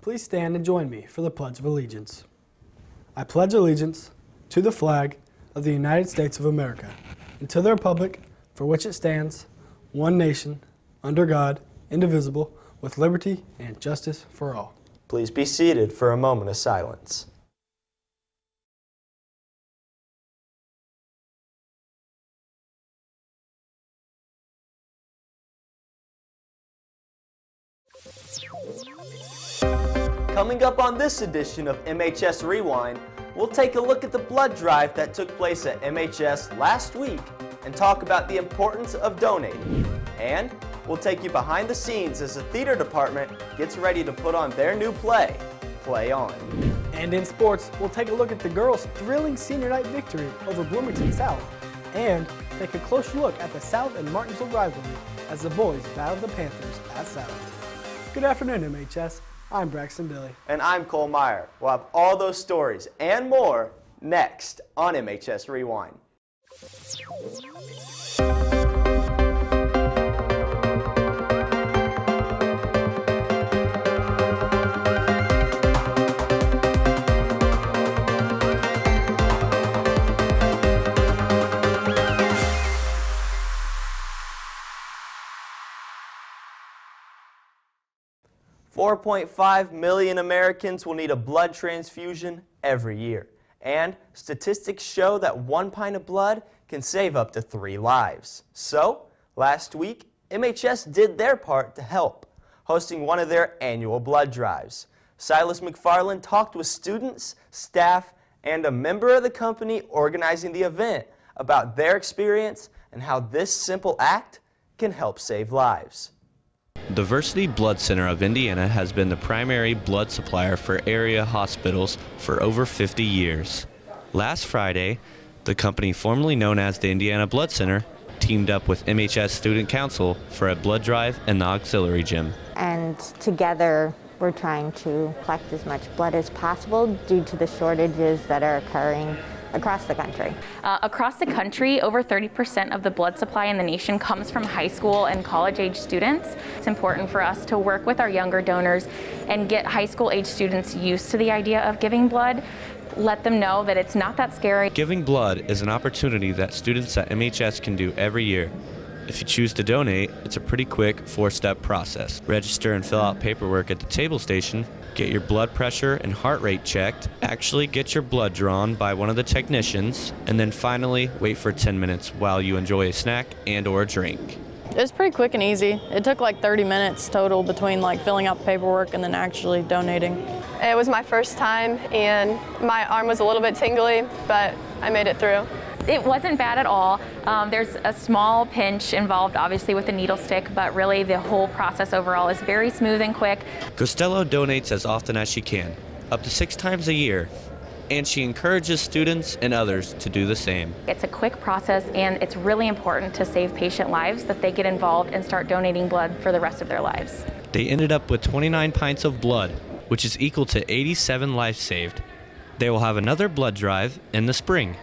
please stand and join me for the Pledge of Allegiance. I pledge allegiance to the flag of the United States of America and to the republic for which it stands, one nation, under God, indivisible, with liberty and justice for all. Please be seated for a moment of silence. Coming up on this edition of MHS Rewind, we'll take a look at the blood drive that took place at MHS last week and talk about the importance of donating. And we'll take you behind the scenes as the theater department gets ready to put on their new play, Play On. And in sports, we'll take a look at the girls' thrilling senior night victory over Bloomington South and take a close look at the South and Martinsville rivalry as the boys battle the Panthers at South. Good afternoon, MHS. I'm Braxton Dilly. And I'm Cole Meyer. We'll have all those stories and more next on MHS Rewind. 4.5 million Americans will need a blood transfusion every year. And statistics show that 1 pint of blood can save up to 3 lives. So, last week, MHS did their part to help, hosting one of their annual blood drives. Silas McFarland talked with students, staff, and a member of the company organizing the event about their experience and how this simple act can help save lives. The Diversity Blood Center of Indiana has been the primary blood supplier for area hospitals for over 50 years. Last Friday, the company formerly known as the Indiana Blood Center teamed up with MHS Student Council for a blood drive in the auxiliary gym. And together we're trying to collect as much blood as possible due to the shortages that are occurring across the country. Across the country, over 30% of the blood supply in the nation comes from high school and college-age students. It's important for us to work with our younger donors and get high school-age students used to the idea of giving blood. Let them know that it's not that scary. Giving blood is an opportunity that students at MHS can do every year. If you choose to donate, it's a pretty quick 4-step process. Register and fill out paperwork at the table station, get your blood pressure and heart rate checked, actually get your blood drawn by one of the technicians, and then finally wait for 10 minutes while you enjoy a snack and or a drink. It was pretty quick and easy. It took like 30 minutes total between like filling out the paperwork and then actually donating. It was my first time and my arm was a little bit tingly, but I made it through. It wasn't bad at all. There's a small pinch involved, obviously, with the needle stick, but really the whole process overall is very smooth and quick. Costello donates as often as she can, up to 6 times a year, and she encourages students and others to do the same. It's a quick process, and it's really important to save patient lives that they get involved and start donating blood for the rest of their lives. They ended up with 29 pints of blood, which is equal to 87 lives saved. They will have another blood drive in the spring.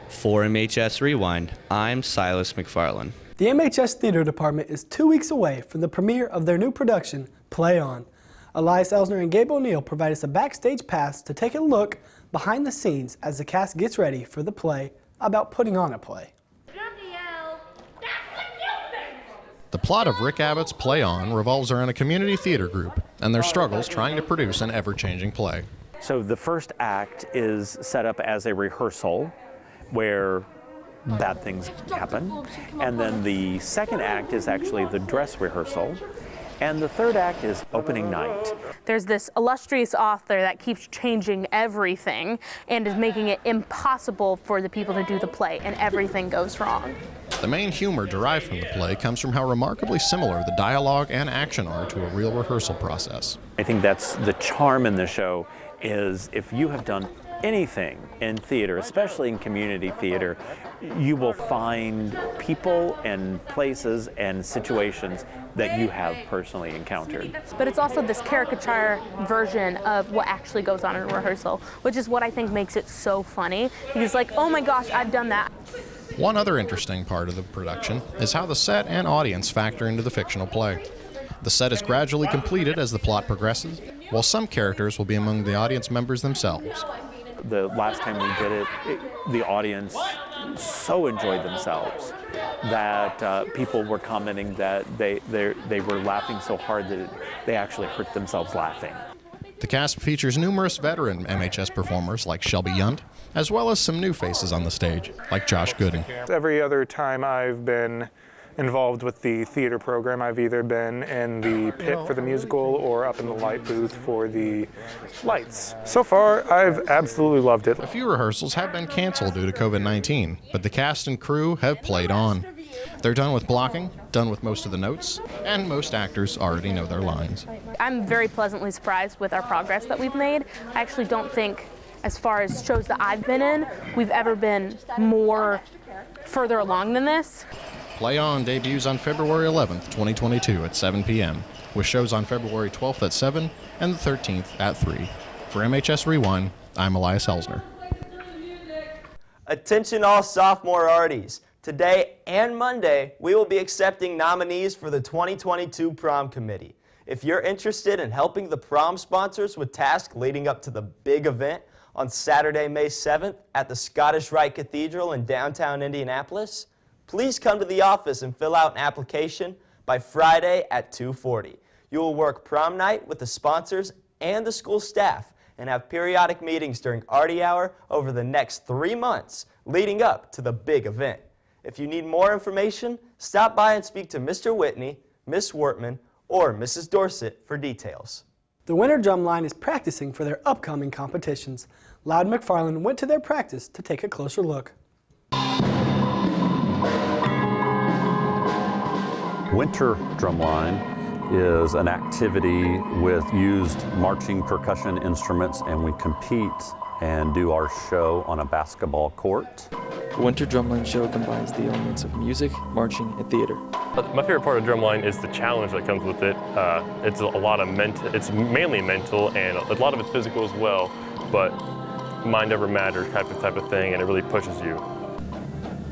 For MHS Rewind, I'm Silas McFarland. The MHS Theater Department is 2 weeks away from the premiere of their new production, Play On. Elias Elsner and Gabe O'Neill provide us a backstage pass to take a look behind the scenes as the cast gets ready for the play about putting on a play. The plot of Rick Abbott's Play On revolves around a community theater group and their struggles trying to produce an ever-changing play. So the first act is set up as a rehearsal where bad things happen. And then the second act is actually the dress rehearsal. And the third act is opening night. There's this illustrious author that keeps changing everything and is making it impossible for the people to do the play, and everything goes wrong. The main humor derived from the play comes from how remarkably similar the dialogue and action are to a real rehearsal process. I think that's the charm in the show, is if you have done anything in theater, especially in community theater, you will find people and places and situations that you have personally encountered. But it's also this caricature version of what actually goes on in a rehearsal, which is what I think makes it so funny. Because like, oh my gosh, I've done that. One other interesting part of the production is how the set and audience factor into the fictional play. The set is gradually completed as the plot progresses, while some characters will be among the audience members themselves. The last time we did it, the audience so enjoyed themselves that people were commenting that they were laughing so hard that they actually hurt themselves laughing. The cast features numerous veteran MHS performers like Shelby Yunt, as well as some new faces on the stage, like Josh Gooding. Every other time I've been involved with the theater program, I've either been in the pit for the musical or up in the light booth for the lights. So far, I've absolutely loved it. A few rehearsals have been canceled due to COVID-19, but the cast and crew have played on. They're done with blocking, done with most of the notes, and most actors already know their lines. I'm very pleasantly surprised with our progress that we've made. I actually don't think, as far as shows that I've been in, we've ever been more further along than this. Play On debuts on February 11th, 2022 at 7 p.m., with shows on February 12th at 7 and the 13th at 3. For MHS Rewind, I'm Elias Helsner. Attention all sophomore arties. Today and Monday, we will be accepting nominees for the 2022 Prom Committee. If you're interested in helping the prom sponsors with tasks leading up to the big event on Saturday, May 7th at the Scottish Rite Cathedral in downtown Indianapolis, please come to the office and fill out an application by Friday at 2:40. You will work prom night with the sponsors and the school staff and have periodic meetings during Artie Hour over the next 3 months leading up to the big event. If you need more information, stop by and speak to Mr. Whitney, Miss Wortman, or Mrs. Dorset for details. The winter drumline is practicing for their upcoming competitions. Loud McFarland went to their practice to take a closer look. Winter drumline is an activity with used marching percussion instruments, and we compete and do our show on a basketball court. The Winter Drumline Show combines the elements of music, marching, and theater. My favorite part of drumline is the challenge that comes with it. It's a lot of it's mainly mental, and a lot of it's physical as well, but mind over matter type of thing, and it really pushes you.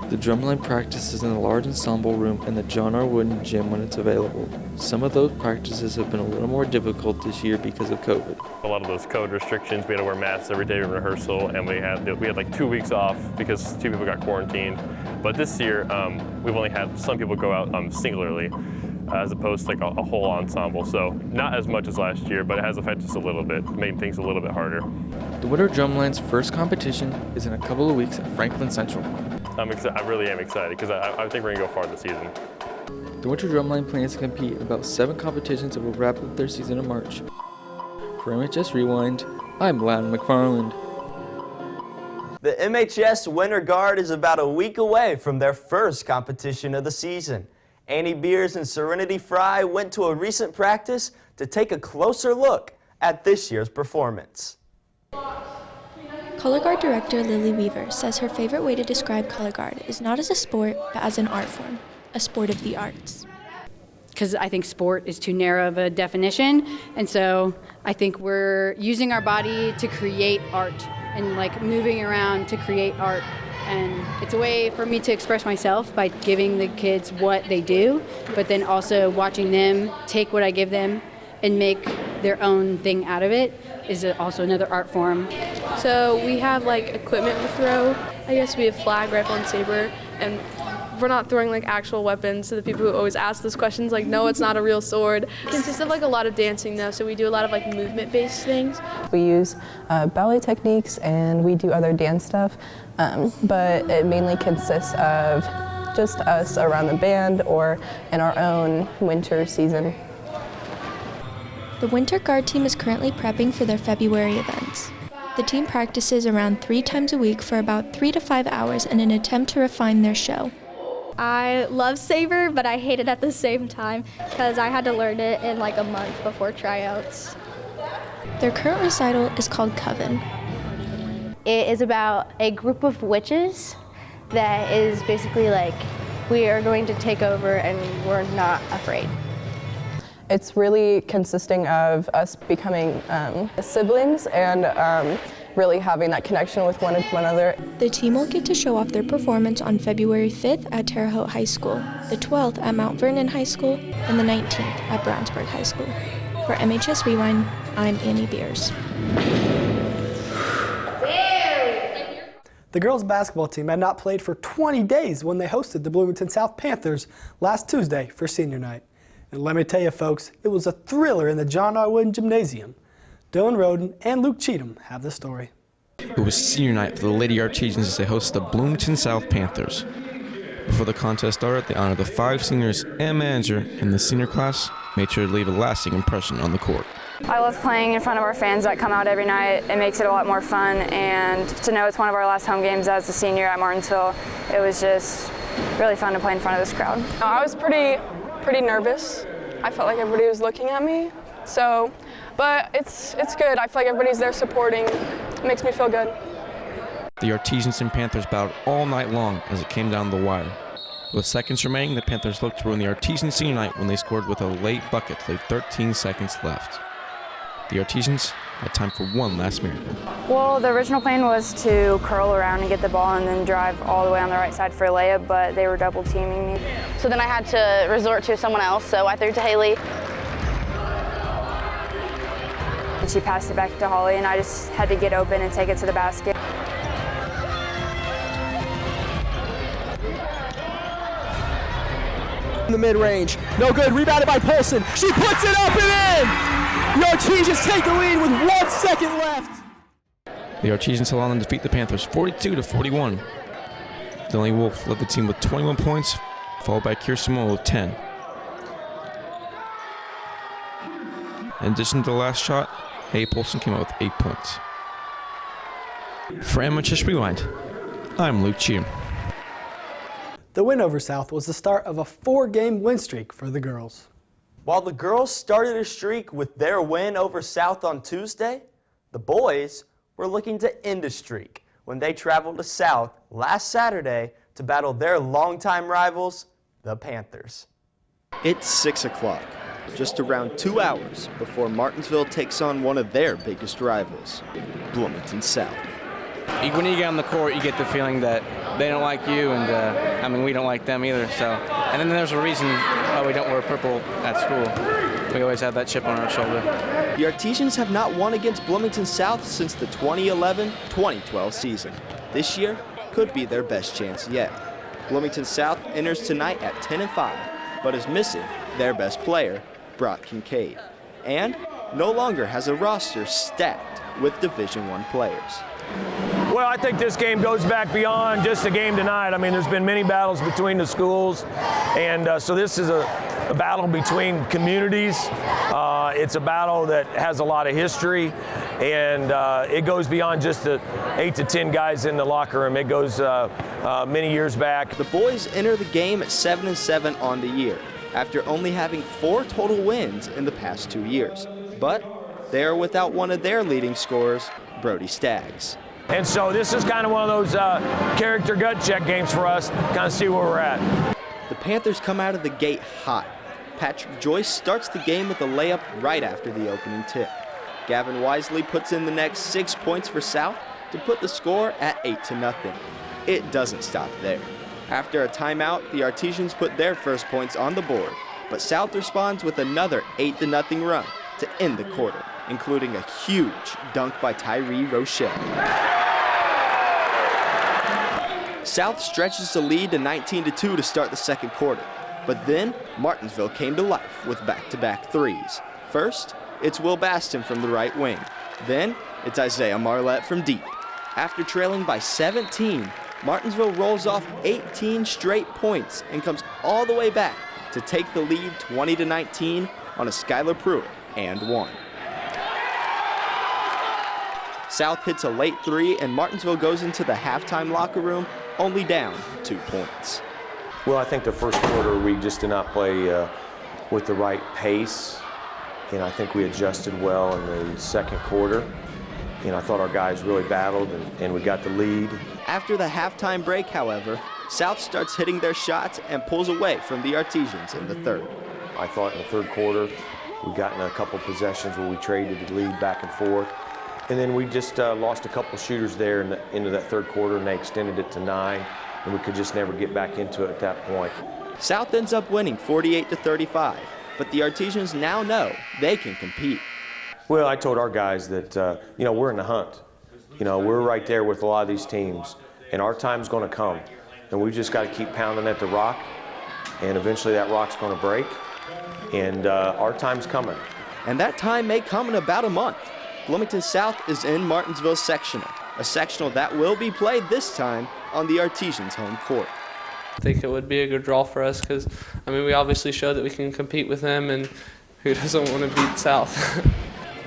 The drumline practices in a large ensemble room in the John R. Wooden Gym when it's available. Some of those practices have been a little more difficult this year because of COVID. A lot of those COVID restrictions, we had to wear masks every day in rehearsal, and we had like 2 weeks off because 2 people got quarantined. But this year, we've only had some people go out singularly, as opposed to like a whole ensemble. So not as much as last year, but it has affected us a little bit, made things a little bit harder. The Winter Drumline's first competition is in a couple of weeks at Franklin Central. I really am excited because I think we're going to go far this season. The Winter Drumline plans to compete in about 7 competitions and will wrap up their season in March. For MHS Rewind, I'm Loud McFarland. The MHS Winter Guard is about a week away from their first competition of the season. Annie Beers and Serenity Fry went to a recent practice to take a closer look at this year's performance. Color Guard director Lily Weaver says her favorite way to describe Color Guard is not as a sport, but as an art form, a sport of the arts. Because I think sport is too narrow of a definition, and so I think we're using our body to create art and like moving around to create art. And it's a way for me to express myself by giving the kids what they do, but then also watching them take what I give them and make their own thing out of it is also another art form. So we have like equipment to throw. I guess we have flag, rifle, and saber, and we're not throwing like actual weapons. So the people who always ask those questions, like, no, it's not a real sword. It consists of like a lot of dancing though, so we do a lot of like movement-based things. We use ballet techniques and we do other dance stuff, but it mainly consists of just us around the band or in our own winter season. The Winter Guard team is currently prepping for their February events. The team practices around 3 times a week for about 3 to 5 hours in an attempt to refine their show. I love saber, but I hate it at the same time because I had to learn it in like a month before tryouts. Their current recital is called Coven. It is about a group of witches that is basically like, we are going to take over and we're not afraid. It's really consisting of us becoming siblings and really having that connection with one another. The team will get to show off their performance on February 5th at Terre Haute High School, the 12th at Mount Vernon High School, and the 19th at Brownsburg High School. For MHS Rewind, I'm Annie Beers. The girls' basketball team had not played for 20 days when they hosted the Bloomington South Panthers last Tuesday for senior night. And let me tell you folks, it was a thriller in the John R. Wooden Gymnasium. Dylan Roden and Luke Cheatham have the story. It was senior night for the Lady Artesians as they hosted the Bloomington South Panthers. Before the contest started, they honored the 5 seniors and manager in the senior class, made sure to leave a lasting impression on the court. I love playing in front of our fans that come out every night. It makes it a lot more fun, and to know it's one of our last home games as a senior at Martinsville, it was just really fun to play in front of this crowd. I was pretty nervous. I felt like everybody was looking at me. But it's good. I feel like everybody's there supporting. It makes me feel good. The Artesians and Panthers battled all night long as it came down to the wire. With seconds remaining, the Panthers looked to ruin the Artesian senior night when they scored with a late bucket to leave 13 seconds left. The Artesians had time for one last miracle. Well, the original plan was to curl around and get the ball and then drive all the way on the right side for a layup, but they were double teaming me. So then I had to resort to someone else, so I threw to Haley. And she passed it back to Holly, and I just had to get open and take it to the basket. In the mid-range, no good, rebounded by Polson. She puts it up and in! The Artesians take the lead with 1 second left. The Artesians held on and defeat the Panthers 42-41. Delaney Wolf led the team with 21 points, followed by Kirsten Moll with 10. In addition to the last shot, Hay Polson came out with 8 points. For MHS Rewind, I'm Luke Cheatham. The win over South was the start of a 4-game win streak for the girls. While the girls started a streak with their win over South on Tuesday, the boys were looking to end a streak when they traveled to South last Saturday to battle their longtime rivals, the Panthers. It's 6 o'clock, just around 2 hours before Martinsville takes on one of their biggest rivals, Bloomington South. When you get on the court, you get the feeling that they don't like you, and we don't like them either. So, and then there's a reason why we don't wear purple at school. We always have that chip on our shoulder. The Artesians have not won against Bloomington South since the 2011-2012 season. This year could be their best chance yet. Bloomington South enters tonight at 10-5, but is missing their best player, Brock Kincaid, and no longer has a roster stacked with Division I players. Well, I think this game goes back beyond just a game tonight. I mean, there's been many battles between the schools, and so this is a battle between communities. It's a battle that has a lot of history, and it goes beyond just the 8 to 10 guys in the locker room. It goes many years back. The boys enter the game at 7-7 on the year, after only having 4 total wins in the past 2 years. But they are without one of their leading scorers, Brody Staggs. And so this is kind of one of those character gut check games for us, kind of see where we're at. The Panthers come out of the gate hot. Patrick Joyce starts the game with a layup right after the opening tip. Gavin Wisely puts in the next 6 points for South to put the score at 8-0. It doesn't stop there. After a timeout, the Artesians put their first points on the board, but South responds with another 8-0 run to end the quarter, including a huge dunk by Tyree Rochelle. South stretches the lead to 19-2 to start the second quarter, but then Martinsville came to life with back-to-back threes. First, it's Will Baston from the right wing. Then, it's Isaiah Marlette from deep. After trailing by 17, Martinsville rolls off 18 straight points and comes all the way back to take the lead 20-19 on a Skylar Pruitt and one. South hits a late 3, and Martinsville goes into the halftime locker room only down 2 points. Well, I think the first quarter we just did not play with the right pace, and I think we adjusted well in the second quarter. I thought our guys really battled, and we got the lead. After the halftime break, however, South starts hitting their shots and pulls away from the Artesians in the third. I thought in the third quarter we got in a couple possessions where we traded the lead back and forth. And then we just lost a couple shooters there into that third quarter, and they extended it to 9, and we could just never get back into it at that point. South ends up winning 48-35, but the Artesians now know they can compete. Well, I told our guys that, we're in the hunt. We're right there with a lot of these teams, and our time's going to come. And we've just got to keep pounding at the rock, and eventually that rock's going to break, and our time's coming. And that time may come in about a month. Bloomington South is in Martinsville sectional, a sectional that will be played this time on the Artesians' home court. I think it would be a good draw for us because, we obviously showed that we can compete with them, and who doesn't want to beat South?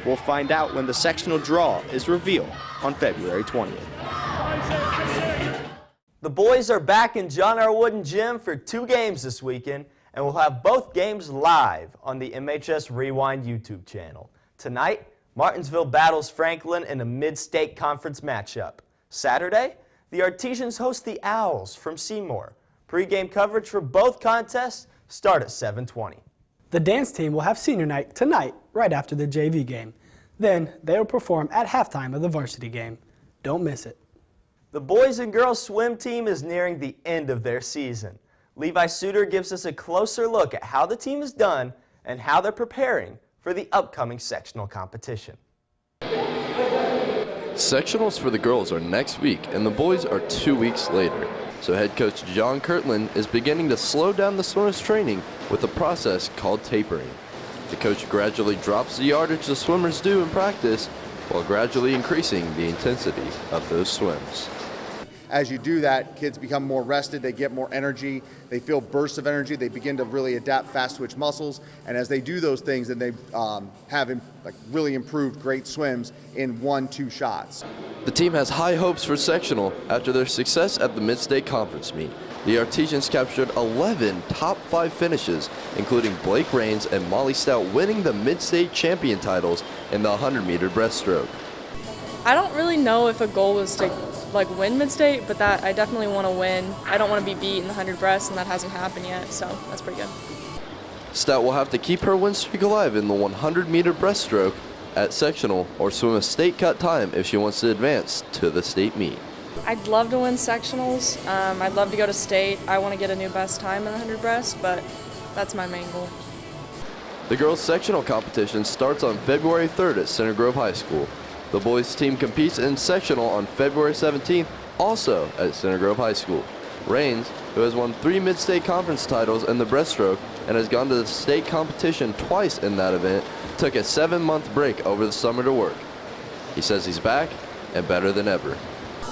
We'll find out when the sectional draw is revealed on February 20th. The boys are back in John R. Wooden Gym for 2 games this weekend, and we'll have both games live on the MHS Rewind YouTube channel. Tonight, Martinsville battles Franklin in a mid-state conference matchup. Saturday, the Artesians host the Owls from Seymour. Pre-game coverage for both contests start at 7:20. The dance team will have senior night tonight, right after the JV game. Then they will perform at halftime of the varsity game. Don't miss it. The boys and girls swim team is nearing the end of their season. Levi Suter gives us a closer look at how the team is done and how they're preparing for the upcoming sectional competition. Sectionals for the girls are next week and the boys are 2 weeks later. So head coach John Kirtland is beginning to slow down the swimmers' training with a process called tapering. The coach gradually drops the yardage the swimmers do in practice while gradually increasing the intensity of those swims. As you do that, kids become more rested, they get more energy, they feel bursts of energy, they begin to really adapt fast twitch muscles, and as they do those things, then they have really improved great swims in 1-2 shots. The team has high hopes for sectional after their success at the Mid-State Conference meet. The Artesians captured 11 top 5 finishes, including Blake Rains and Molly Stout winning the Mid-State champion titles in the 100-meter breaststroke. I don't really know if a goal was to win Mid-State, but that I definitely want to win. I don't want to be beat in the 100 breast, and that hasn't happened yet, so that's pretty good. Stout will have to keep her win streak alive in the 100-meter breaststroke at sectional or swim a state cut time if she wants to advance to the state meet. I'd love to win sectionals. I'd love to go to state. I want to get a new best time in the 100 breast, but that's my main goal. The girls' sectional competition starts on February 3rd at Center Grove High School. The boys' team competes in sectional on February 17th, also at Center Grove High School. Rains, who has won 3 Mid-State Conference titles in the breaststroke and has gone to the state competition twice in that event, took a 7-month break over the summer to work. He says he's back and better than ever.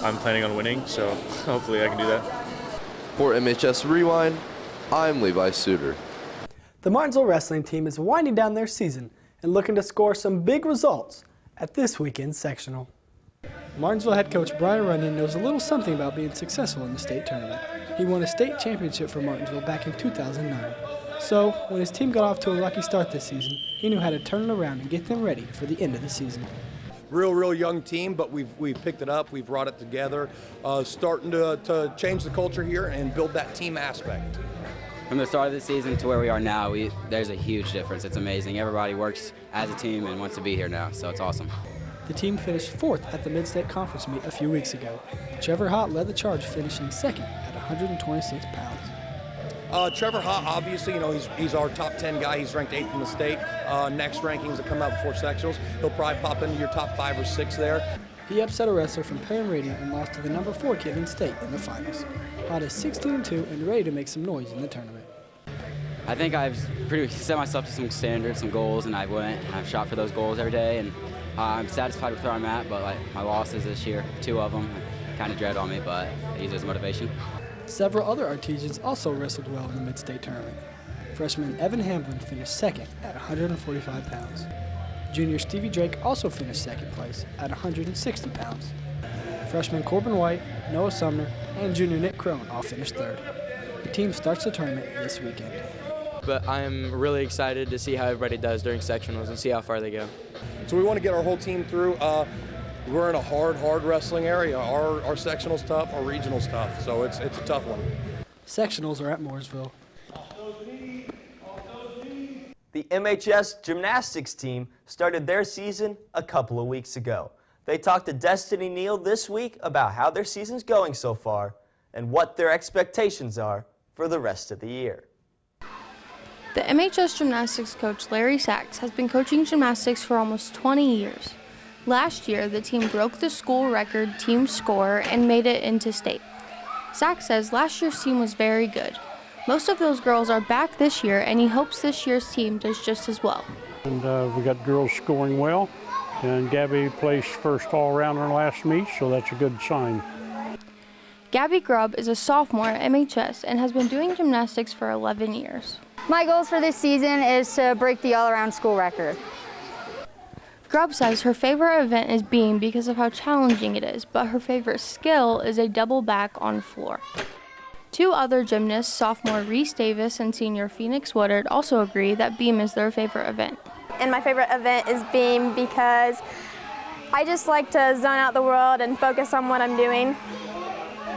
I'm planning on winning, so hopefully I can do that. For MHS Rewind, I'm Levi Suter. The Martinsville wrestling team is winding down their season and looking to score some big results at this weekend's sectional. Martinsville head coach Brian Runyon knows a little something about being successful in the state tournament. He won a state championship for Martinsville back in 2009. So, when his team got off to a rocky start this season, he knew how to turn it around and get them ready for the end of the season. Real young team, but we've picked it up, we've brought it together, starting to change the culture here and build that team aspect. From the start of the season to where we are now, there's a huge difference. It's amazing. Everybody works as a team and wants to be here now, so it's awesome. The team finished 4th at the Mid-State Conference meet a few weeks ago. Trevor Hott led the charge, finishing 2nd at 126 pounds. Trevor Hott, obviously, he's our top 10 guy. He's ranked 8th in the state. Next rankings that come out before sectionals, he'll probably pop into your top 5 or 6 there. He upset a wrestler from Perham Radiant and lost to the number 4 kid in state in the finals. Hott is 16-2 and ready to make some noise in the tournament. I think I've pretty set myself to some standards, some goals, and I went and I've shot for those goals every day. And I'm satisfied with where I'm at, but my losses this year, 2 of them, kind of dread on me, but I use it as motivation. Several other Artesians also wrestled well in the Mid-State tournament. Freshman Evan Hamlin finished 2nd at 145 pounds. Junior Stevie Drake also finished 2nd place at 160 pounds. Freshman Corbin White, Noah Sumner, and junior Nick Crone all finished 3rd. The team starts the tournament this weekend. But I'm really excited to see how everybody does during sectionals and see how far they go. So we want to get our whole team through. We're in a hard wrestling area. Our sectional's tough, our regional's tough, so it's a tough one. Sectionals are at Mooresville. The MHS Gymnastics team started their season a couple of weeks ago. They talked to Destiny Neal this week about how their season's going so far and what their expectations are for the rest of the year. The MHS Gymnastics coach Larry Sachs has been coaching gymnastics for almost 20 years. Last year, the team broke the school record team score and made it into state. Sachs says last year's team was very good. Most of those girls are back this year, and he hopes this year's team does just as well. And we got girls scoring well, and Gabby placed first all around her last meet, so that's a good sign. Gabby Grubb is a sophomore at MHS and has been doing gymnastics for 11 years. My goals for this season is to break the all-around school record. Grubb says her favorite event is beam because of how challenging it is, but her favorite skill is a double back on floor. Two other gymnasts, sophomore Reese Davis and senior Phoenix Woodard, also agree that beam is their favorite event. And my favorite event is beam because I just like to zone out the world and focus on what I'm doing.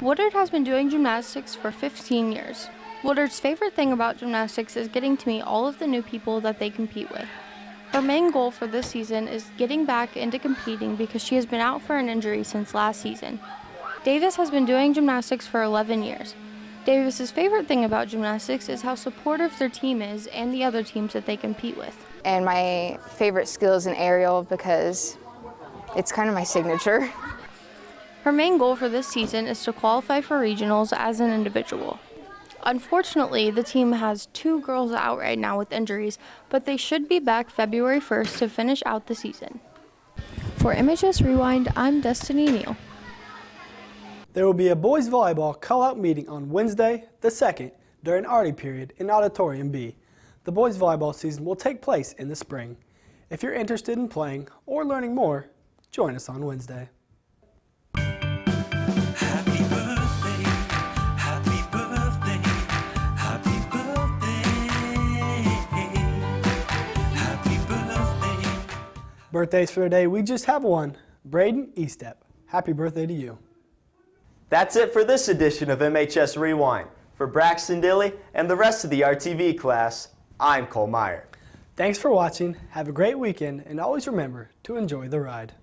Woodard has been doing gymnastics for 15 years. Woodard's favorite thing about gymnastics is getting to meet all of the new people that they compete with. Her main goal for this season is getting back into competing because she has been out for an injury since last season. Davis has been doing gymnastics for 11 years. Davis's favorite thing about gymnastics is how supportive their team is and the other teams that they compete with. And my favorite skill is an aerial because it's kind of my signature. Her main goal for this season is to qualify for regionals as an individual. Unfortunately, the team has two girls out right now with injuries, but they should be back February 1st to finish out the season. For MHS Rewind, I'm Destiny Neal. There will be a boys volleyball call-out meeting on Wednesday, the 2nd, during Arty period in Auditorium B. The boys volleyball season will take place in the spring. If you're interested in playing or learning more, join us on Wednesday. Birthdays for today, we just have one. Braden Estep. Happy birthday to you. That's it for this edition of MHS Rewind. For Braxton Dilly and the rest of the RTV class, I'm Cole Meyer. Thanks for watching, have a great weekend, and always remember to enjoy the ride.